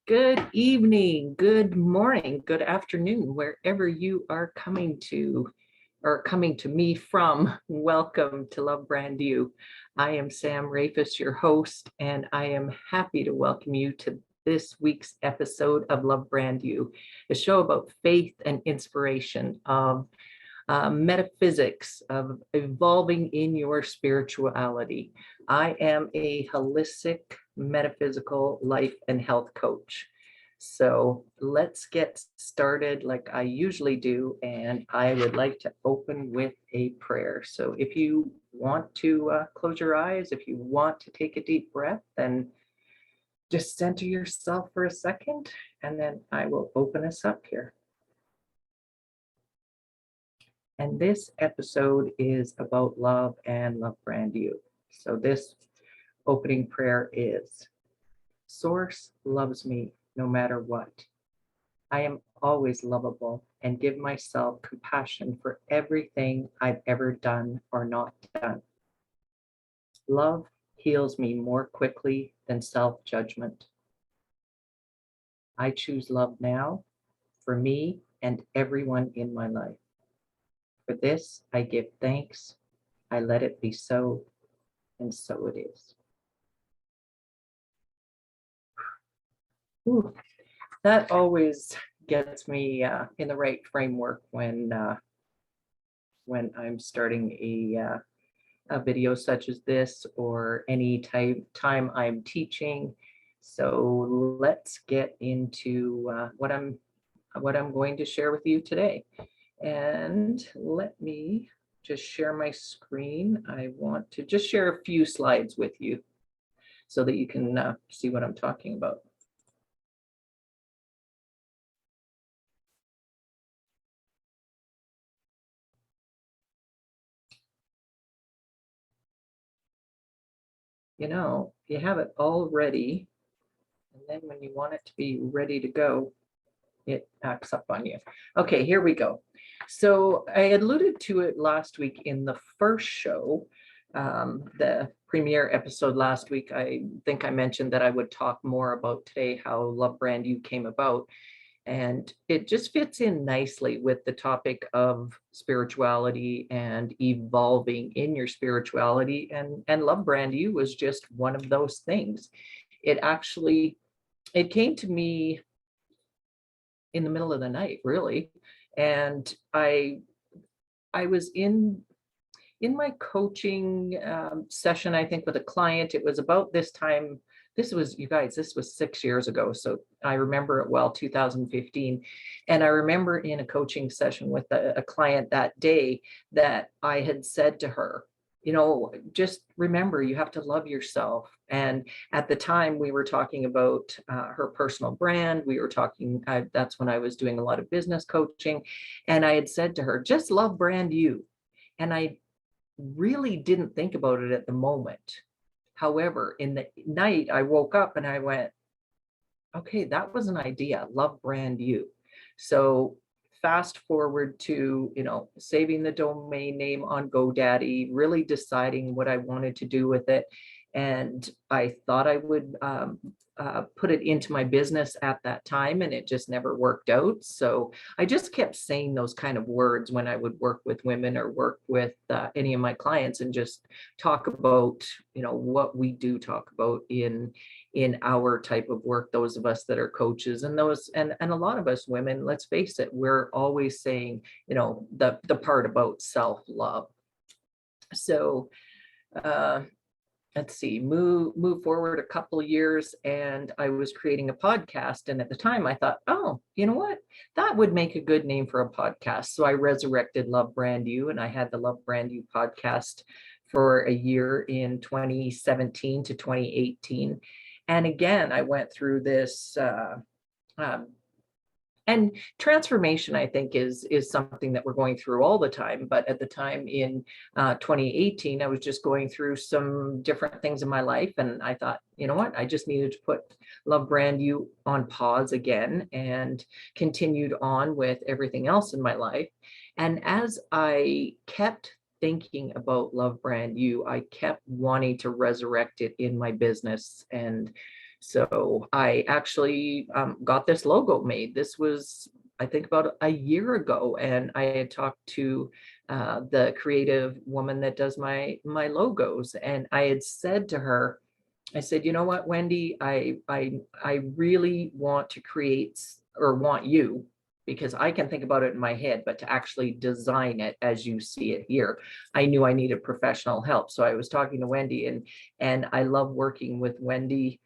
Good evening, good morning, good afternoon, wherever you are coming to or coming to me from. Welcome to Love Brand You. I am Sam Rafis, your host, and I am happy to welcome you to this week's episode of Love Brand You, a show about faith and inspiration of metaphysics, of evolving in your spirituality. I am a holistic, metaphysical life and health coach. So let's get started like I usually do. And I would like to open with a prayer. So if you want to close your eyes, if you want to take a deep breath, then just center yourself for a second, and then I will open us up here. And this episode is about love and Love Brand You. So this opening prayer is, Source loves me no matter what. I am always lovable and give myself compassion for everything I've ever done or not done. Love heals me more quickly than self-judgment. I choose love now for me and everyone in my life. For this, I give thanks. I let it be so, and so it is. Ooh, that always gets me in the right framework when I'm starting a video such as this, or any time I'm teaching. So let's get into what I'm going to share with you today. And let me just share my screen. I want to just share a few slides with you so that you can see what I'm talking about. You have it all ready, and then when you want it to be ready to go, it acts up on you. Okay, here we go. So I alluded to it last week in the first show, the premiere episode last week. I think I mentioned that I would talk more about today how Love Brand You came about. And it just fits in nicely with the topic of spirituality and evolving in your spirituality. And Love Brand You was just one of those things. It came to me in the middle of the night, really. And I was in my coaching session, I think with a client. It was about this time. This was, you guys, this was 6 years ago. So I remember it well, 2015. And I remember in a coaching session with a client that day that I had said to her, just remember, you have to love yourself. And at the time we were talking about her personal brand. We were talking, that's when I was doing a lot of business coaching. And I had said to her, just love brand you. And I really didn't think about it at the moment. However, in the night, I woke up and I went, okay, that was an idea, Love Brand You. So fast forward to, saving the domain name on GoDaddy, really deciding what I wanted to do with it. And I thought I would put it into my business at that time, and it just never worked out. So I just kept saying those kind of words when I would work with women or work with any of my clients, and just talk about, what we do talk about in our type of work, those of us that are coaches, and a lot of us women, let's face it, we're always saying, the part about self-love. So let's see, move forward a couple of years, and I was creating a podcast. And at the time I thought, oh, you know what, that would make a good name for a podcast. So I resurrected Love Brand You, and I had the Love Brand You podcast for a year in 2017 to 2018. And again, I went through this and transformation, I think, is something that we're going through all the time. But at the time in 2018, I was just going through some different things in my life. And I thought, you know what, I just needed to put Love Brand You on pause again, and continued on with everything else in my life. And as I kept thinking about Love Brand You, I kept wanting to resurrect it in my business. And So I actually got this logo made. This was, I think, about a year ago, and I had talked to the creative woman that does my logos, and I had said to her, I said, you know what, Wendy, I really want to create, or want you, because I can think about it in my head, but to actually design it as you see it here, I knew I needed professional help. So I was talking to Wendy, and I love working with Wendy.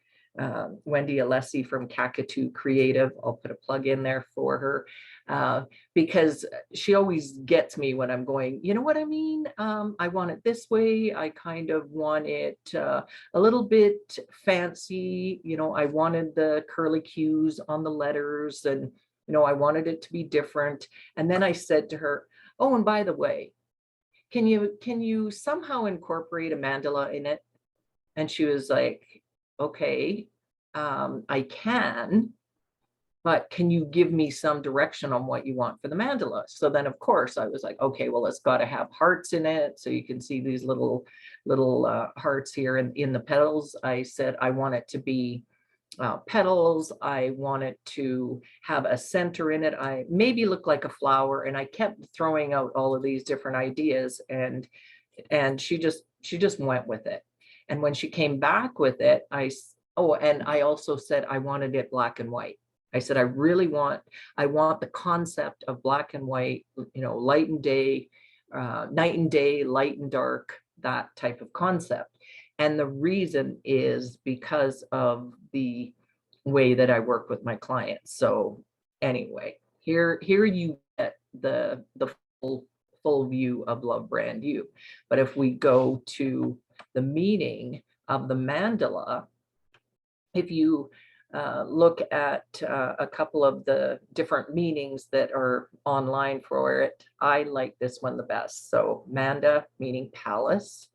Wendy Alessi from Kakatu Creative. I'll put a plug in there for her, because she always gets me when I'm going, you know what I mean? I want it this way. I kind of want it a little bit fancy. I wanted the curly cues on the letters, and I wanted it to be different. And then I said to her, oh, and by the way, can you somehow incorporate a mandala in it? And she was like, okay, I can, but can you give me some direction on what you want for the mandala? So then, of course, I was like, okay, well, it's got to have hearts in it. So you can see these little hearts here in the petals. I said, I want it to be petals. I want it to have a center in it. I maybe look like a flower. And I kept throwing out all of these different ideas, and she just went with it. And when she came back with it, and I also said I wanted it black and white. I said, I want the concept of black and white, light and day, night and day, light and dark, that type of concept. And the reason is because of the way that I work with my clients. So anyway, here you get the full view of Love Brand You. But if we go to the meaning of the mandala, if you look at a couple of the different meanings that are online for it, I like this one the best. So manda, meaning palace,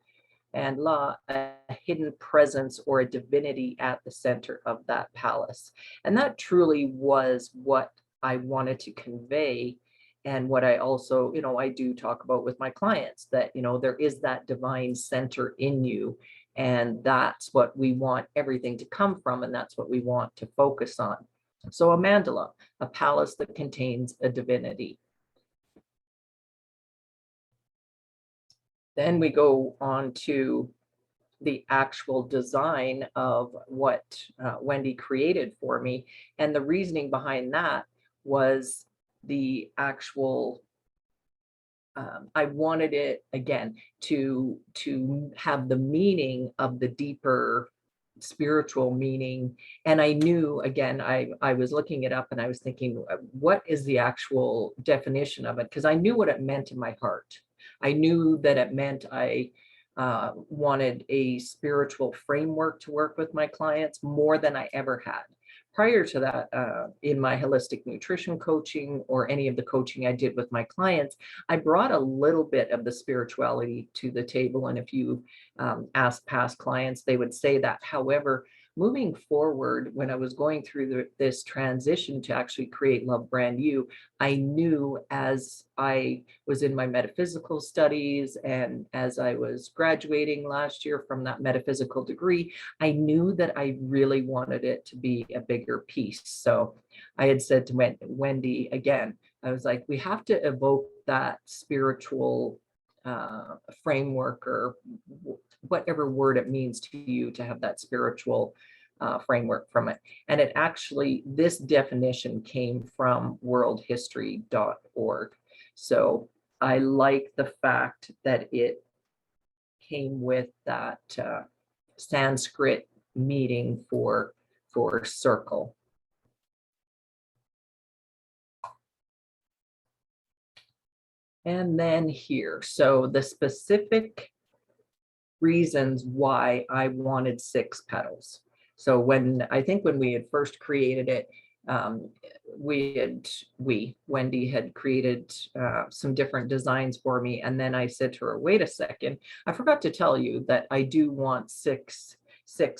and la, a hidden presence or a divinity at the center of that palace. And that truly was what I wanted to convey. And what I also, I do talk about with my clients, that, there is that divine center in you. And that's what we want everything to come from. And that's what we want to focus on. So a mandala, a palace that contains a divinity. Then we go on to the actual design of what Wendy created for me. And the reasoning behind that was the actual, I wanted it, again, to have the meaning of the deeper spiritual meaning. And I knew, again, I was looking it up, and I was thinking, what is the actual definition of it? Because I knew what it meant in my heart. I knew that it meant I wanted a spiritual framework to work with my clients more than I ever had. Prior to that, in my holistic nutrition coaching or any of the coaching I did with my clients, I brought a little bit of the spirituality to the table. And if you ask past clients, they would say that. However, moving forward, when I was going through this transition to actually create Love Brand You, I knew, as I was in my metaphysical studies and as I was graduating last year from that metaphysical degree, I knew that I really wanted it to be a bigger piece. So I had said to Wendy, again, I was like, we have to evoke that spiritual framework, or whatever word it means to you, to have that spiritual framework from it. And it actually, this definition came from worldhistory.org. So I like the fact that it came with that Sanskrit meaning for circle. And then here, so the specific reasons why I wanted 6 petals. So I think when we had first created it, Wendy had created some different designs for me. And then I said to her, wait a second, I forgot to tell you that I do want six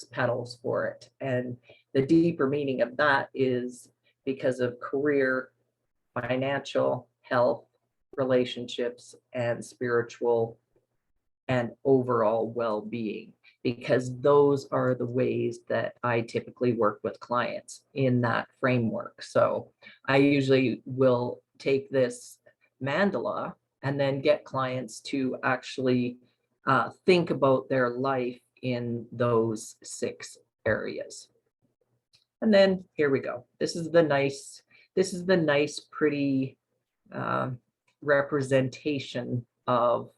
petals for it. And the deeper meaning of that is because of career, financial, health, relationships, and spiritual and overall well-being. because those are the ways that I typically work with clients in that framework. So I usually will take this mandala and then get clients to actually think about their life in those 6 areas. And then here we go. This is the nice, pretty representation of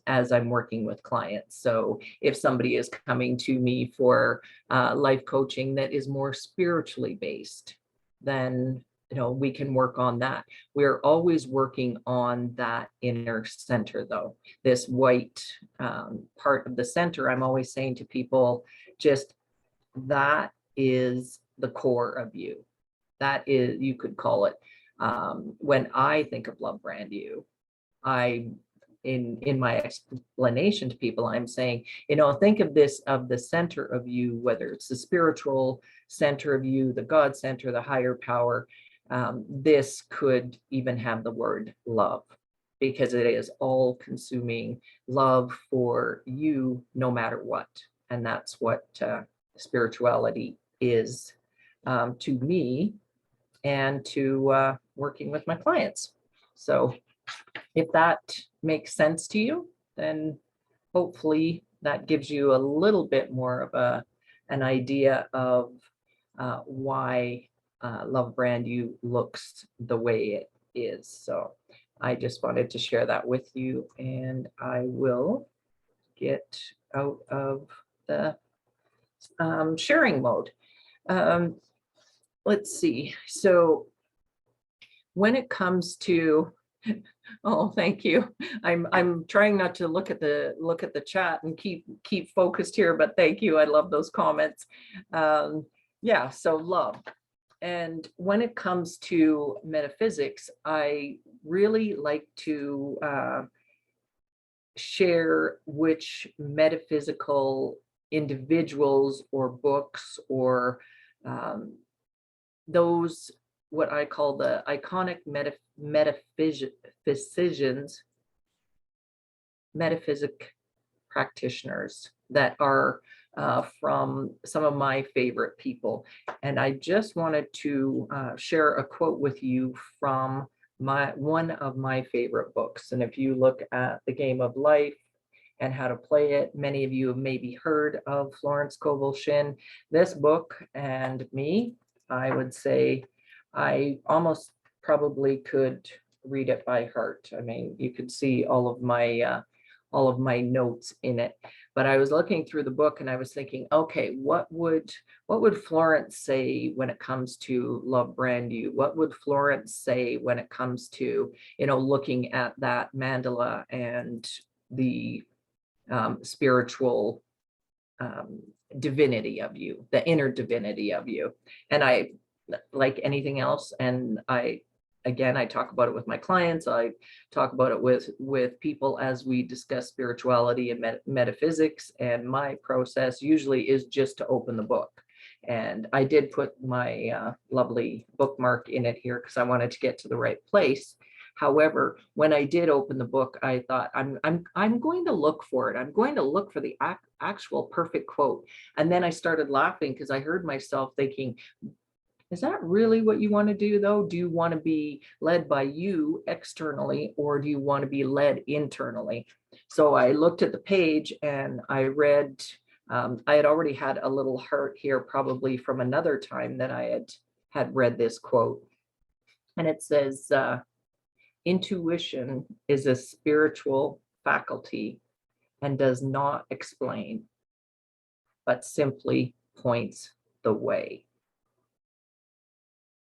as I'm working with clients. So if somebody is coming to me for life coaching that is more spiritually based, then we can work on that. We're always working on that inner center, though. This white part of the center, I'm always saying to people, just that is the core of you. That is, you could call it, when I think of Love Brand You, in my explanation to people, I'm saying, think of this, of the center of you, whether it's the spiritual center of you, the God center, the higher power. This could even have the word love, because it is all consuming love for you, no matter what. And that's what spirituality is to me and to working with my clients. So if that makes sense to you, then hopefully that gives you a little bit more of an idea of why Love Brand You looks the way it is. So I just wanted to share that with you, and I will get out of the sharing mode. Let's see. So when it comes to, oh, thank you. I'm trying not to look at the chat and keep focused here, but thank you. I love those comments. Yeah, so love. And when it comes to metaphysics, I really like to share which metaphysical individuals or books or those, what I call the iconic metaphysic practitioners that are from some of my favorite people. And I just wanted to share a quote with you from one of my favorite books. And if you look at The Game of Life and How to Play It, many of you have maybe heard of Florence Scovel-Shinn. This book and me, I would say I almost probably could read it by heart. I mean, you could see all of my notes in it. But I was looking through the book and I was thinking, okay, what would Florence say when it comes to Love Brand You? What would Florence say when it comes to, looking at that mandala and the spiritual divinity of you, the inner divinity of you? And I, like anything else, and I talk about it with my clients. I talk about it with people as we discuss spirituality and metaphysics. And my process usually is just to open the book. And I did put my lovely bookmark in it here because I wanted to get to the right place. However, when I did open the book, I thought, I'm going to look for it. I'm going to look for the actual perfect quote. And then I started laughing because I heard myself thinking, is that really what you want to do, though? Do you want to be led by you externally, or do you want to be led internally? So I looked at the page and I read, I had already had a little heart here, probably from another time that I had read this quote. And it says, intuition is a spiritual faculty and does not explain, but simply points the way.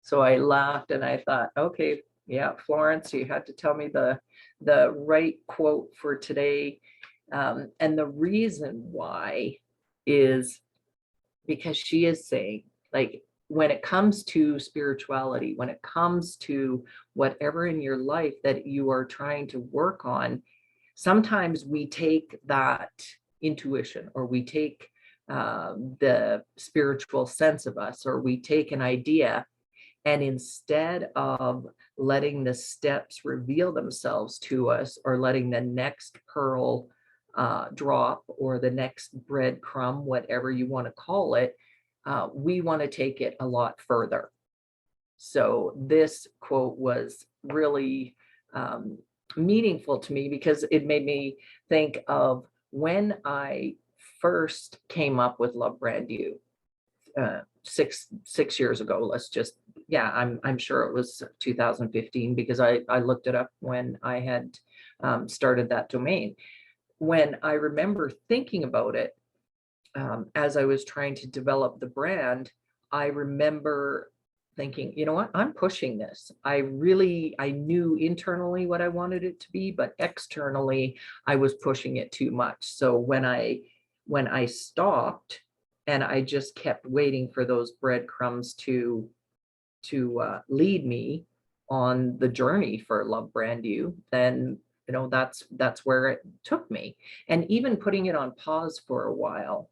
So I laughed and I thought, okay, yeah, Florence, you had to tell me the right quote for today. And the reason why is because she is saying, like, when it comes to spirituality, when it comes to whatever in your life that you are trying to work on, sometimes we take that intuition, or we take the spiritual sense of us, or we take an idea, and instead of letting the steps reveal themselves to us, or letting the next pearl drop or the next breadcrumb, whatever you want to call it, we want to take it a lot further. So this quote was really meaningful to me because it made me think of when I first came up with Love Brand You, 6 years ago. Yeah, I'm sure it was 2015 because I looked it up when I had started that domain. When I remember thinking about it, as I was trying to develop the brand, I remember thinking, you know what, I'm pushing this. I knew internally what I wanted it to be, but externally, I was pushing it too much. So when I stopped and I just kept waiting for those breadcrumbs to lead me on the journey for Love Brand You, then that's where it took me. And even putting it on pause for a while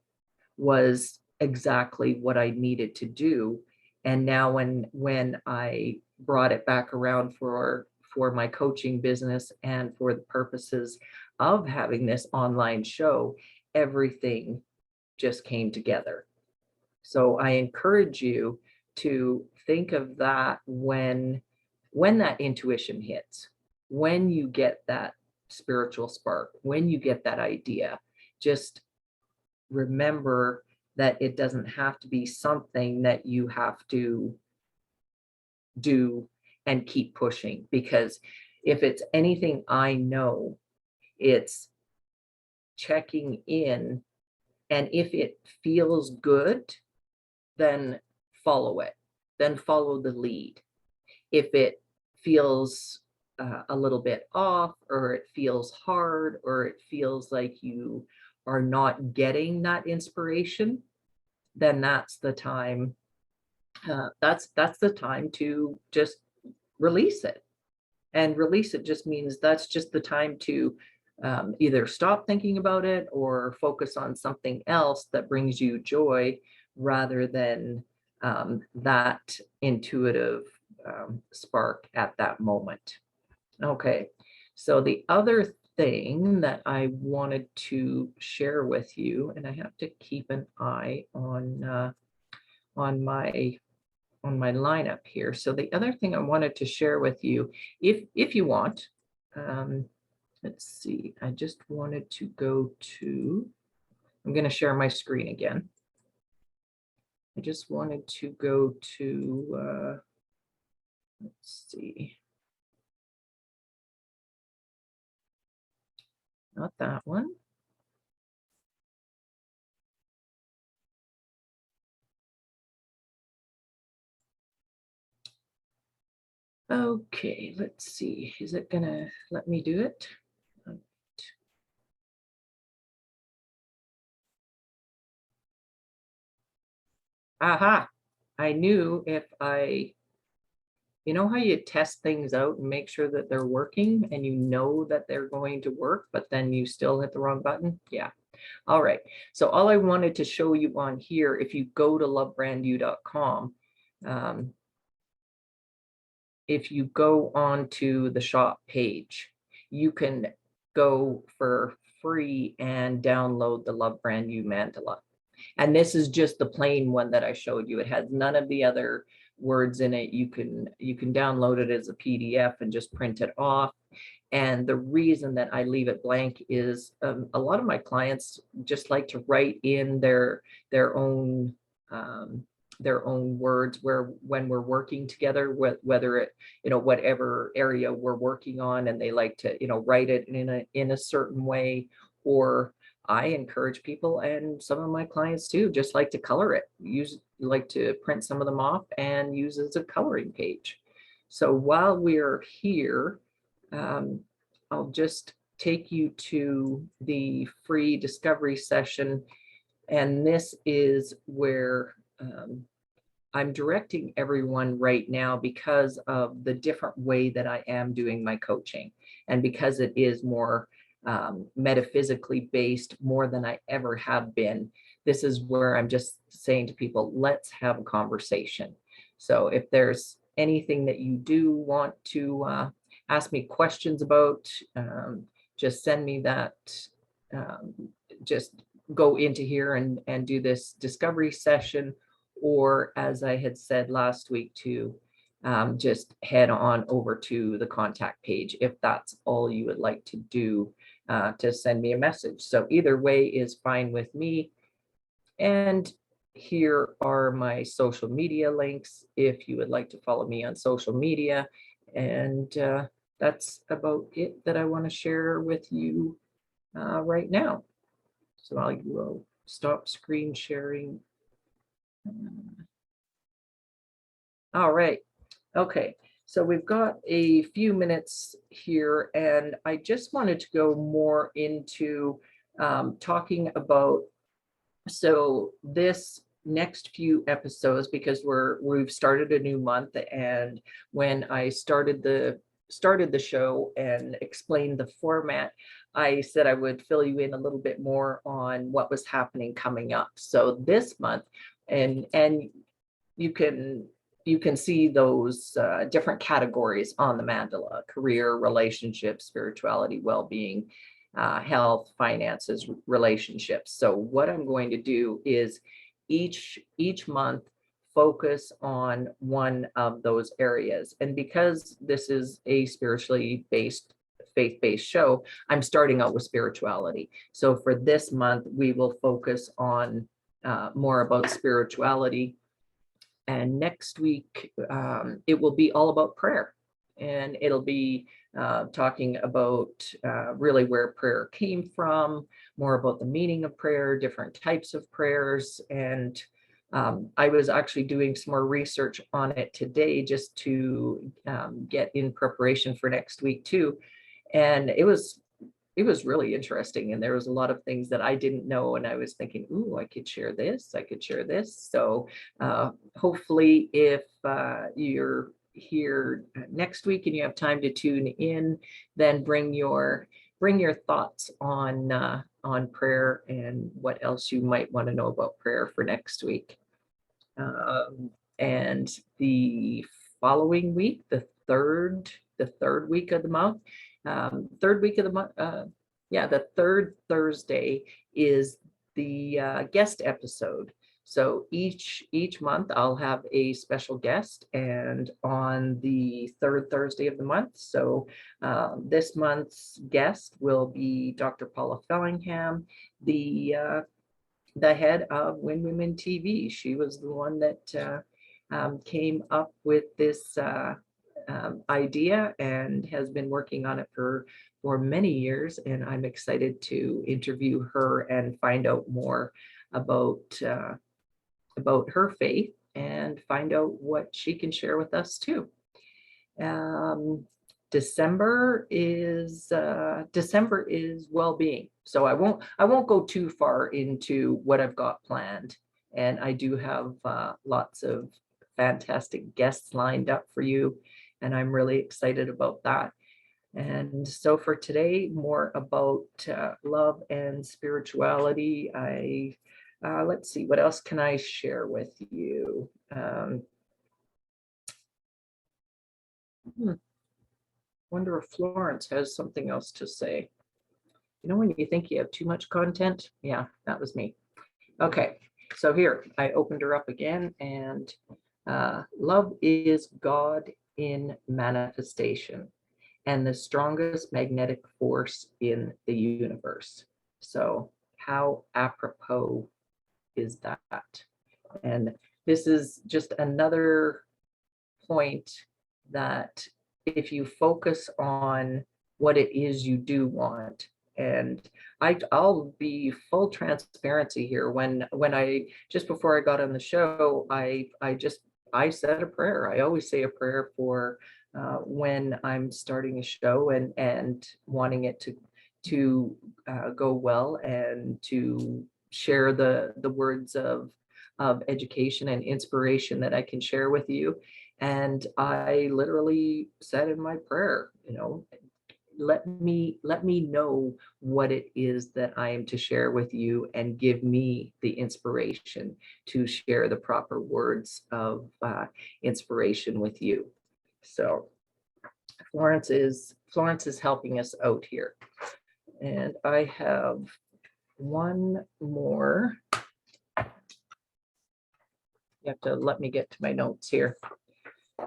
was exactly what I needed to do. And now when I brought it back around for my coaching business and for the purposes of having this online show, everything just came together. So I encourage you to think of that when that intuition hits, when you get that spiritual spark, when you get that idea, just remember that it doesn't have to be something that you have to do and keep pushing. Because if it's anything I know, it's checking in, and if it feels good, then follow it, then follow the lead. If it feels a little bit off, or it feels hard, or it feels like you are not getting that inspiration, then that's the time. That's the time to just release it. And release it just means that's just the time to either stop thinking about it or focus on something else that brings you joy rather than that intuitive spark at that moment. Okay, so the other thing that I wanted to share with you, and I have to keep an eye on my lineup here. So the other thing I wanted to share with you, if you want, um, let's see, I just wanted to go to, I'm going to share my screen again. I just wanted to go to, let's see, not that one. Okay, let's see. Is it gonna let me do it? Aha! I knew if you know how you test things out and make sure that they're working and you know that they're going to work, but then you still hit the wrong button? Yeah. All right. So all I wanted to show you on here, if you go to lovebrandyou.com, if you go on to the shop page, you can go for free and download the Love Brand You Mandala. And this is just the plain one that I showed you. It has none of the other words in it. You can download it as a PDF and just print it off. And the reason that I leave it blank is a lot of my clients just like to write in their own words when we're working together, whether it, whatever area we're working on, and they like to, write it in a certain way. Or I encourage people, and some of my clients too, just like to color it, like to print some of them off and use as a coloring page. So while we're here, I'll just take you to the free discovery session. And this is where I'm directing everyone right now because of the different way that I am doing my coaching. And because it is more metaphysically based, more than I ever have been, this is where I'm just saying to people, let's have a conversation. So if there's anything that you do want to ask me questions about, just send me that just go into here and do this discovery session, or as I had said last week too, just head on over to the contact page if that's all you would like to do, to send me a message. So either way is fine with me. And here are my social media links if you would like to follow me on social media. And that's about it that I want to share with you right now. So I will stop screen sharing. All right. Okay. So we've got a few minutes here, and I just wanted to go more into talking about, so this next few episodes, because we've started a new month, and when I started the show and explained the format, I said I would fill you in a little bit more on what was happening coming up. So this month, and you can see those different categories on the mandala: career, relationships, spirituality, well-being, health, finances, relationships. So what I'm going to do is each month focus on one of those areas. And because this is a spiritually based, faith-based show, I'm starting out with spirituality. So for this month, we will focus on more about spirituality. And next week, it will be all about prayer. And it'll be talking about really where prayer came from, more about the meaning of prayer, different types of prayers. And I was actually doing some more research on it today just to get in preparation for next week too. And it was really interesting. And there was a lot of things that I didn't know. And I was thinking, ooh, I could share this. I could share this. So hopefully if you're here next week and you have time to tune in, then bring your thoughts on prayer and what else you might want to know about prayer for next week. And the following week, the third week of the month, the third Thursday is the guest episode. So each month I'll have a special guest, and on the third Thursday of the month. So this month's guest will be Dr. Paula Fellingham, the head of Win Women TV. She was the one that came up with this idea and has been working on it for many years. And I'm excited to interview her and find out more about her faith and find out what she can share with us too. December is well-being. So I won't go too far into what I've got planned. And I do have lots of fantastic guests lined up for you. And I'm really excited about that. And so for today, more about love and spirituality. Let's see, what else can I share with you? Wonder if Florence has something else to say. You know, when you think you have too much content? Yeah, that was me. Okay, so here, I opened her up again, and love is God in manifestation and the strongest magnetic force in the universe. So how apropos is that? And this is just another point that if you focus on what it is you do want, and I'll be full transparency here. When I, just before I got on the show, I said a prayer. I always say a prayer for when I'm starting a show and wanting it to go well, and to share the words of education and inspiration that I can share with you. And I literally said in my prayer, you know, let me know what it is that I am to share with you, and give me the inspiration to share the proper words of inspiration with you. So Florence is helping us out here. And I have one more. You have to let me get to my notes here.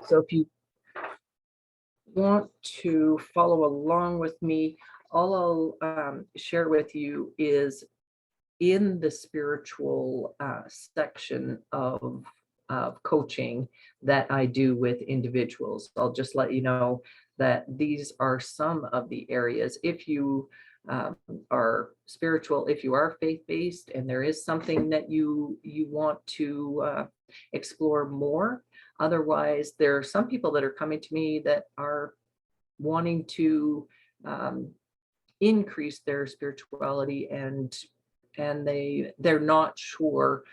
So if you want to follow along with me, all I'll share with you is in the spiritual section of coaching that I do with individuals. I'll just let you know that these are some of the areas. If you are spiritual, if you are faith-based, and there is something that you want to explore more. Otherwise, there are some people that are coming to me that are wanting to increase their spirituality, and they're not sure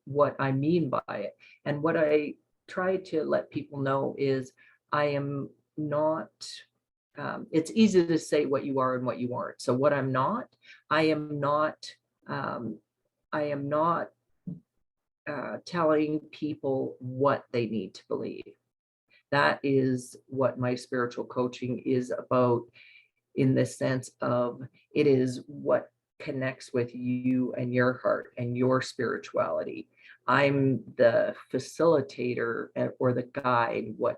what I mean by it. And what I try to let people know is I am not, it's easy to say what you are and what you aren't. So what I'm not, I am not, um, I am not telling people what they need to believe. That is what my spiritual coaching is about, in the sense of it is what connects with you and your heart and your spirituality. I'm the facilitator or the guide, what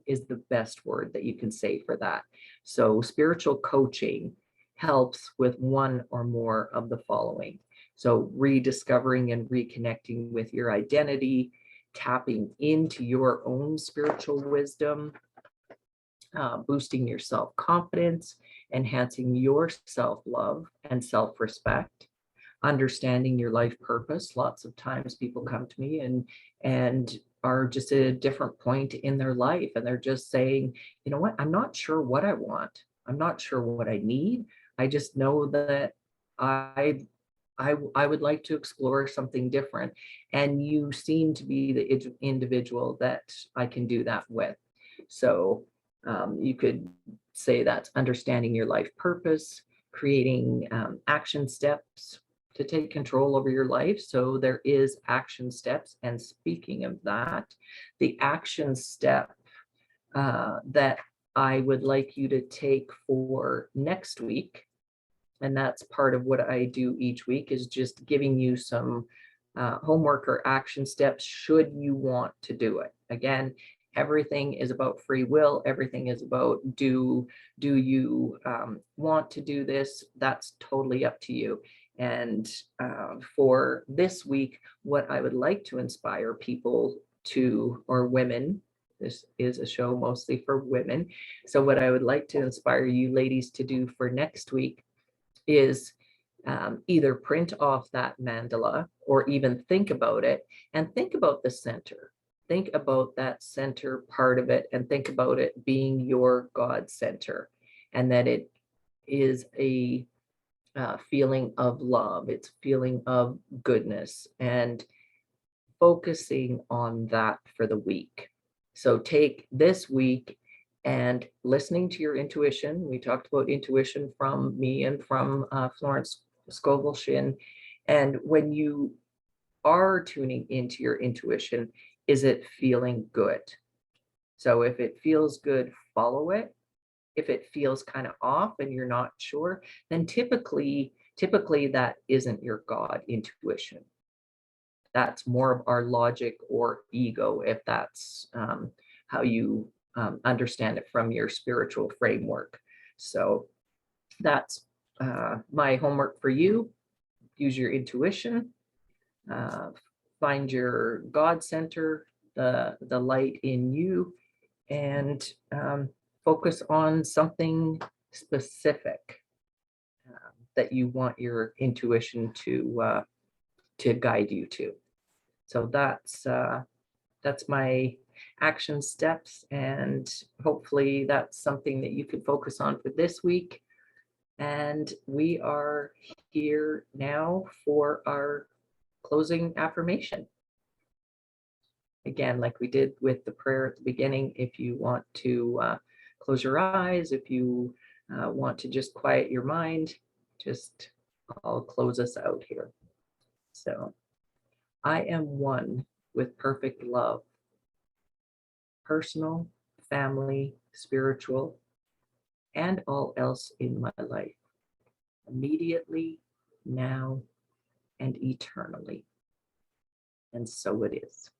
is the best word that you can say for that. So spiritual coaching helps with one or more of the following. So rediscovering and reconnecting with your identity, tapping into your own spiritual wisdom, boosting your self-confidence, enhancing your self-love and self-respect, understanding your life purpose. Lots of times people come to me and are just at a different point in their life, and they're just saying, you know what, I'm not sure what I want. I'm not sure what I need. I just know that I would like to explore something different. And you seem to be the individual that I can do that with. So you could say that's understanding your life purpose, creating action steps to take control over your life. So there is action steps. And speaking of that, the action step that I would like you to take for next week, and that's part of what I do each week, is just giving you some homework or action steps should you want to do it. Again, everything is about free will. Everything is about do you want to do this? That's totally up to you. And for this week, what I would like to inspire people to, or women, this is a show mostly for women. So what I would like to inspire you ladies to do for next week is either print off that mandala or even think about it, and think about the center. Think about that center part of it, and think about it being your God center, and that it is a feeling of love. It's feeling of goodness, and focusing on that for the week. So take this week and listening to your intuition. We talked about intuition from me and from Florence Scovel Shin. And when you are tuning into your intuition, is it feeling good? So if it feels good, follow it. If it feels kind of off and you're not sure, then typically that isn't your God intuition. That's more of our logic or ego, if that's how you understand it from your spiritual framework. So that's my homework for you. Use your intuition, uh, find your God center, the light in you, and focus on something specific that you want your intuition to guide you to. So that's my action steps, and hopefully that's something that you can focus on for this week. And we are here now for our closing affirmation. Again, like we did with the prayer at the beginning, if you want to close your eyes, if you want to just quiet your mind, just I'll close us out here. So, I am one with perfect love, personal, family, spiritual, and all else in my life, immediately, now, and eternally. And so it is.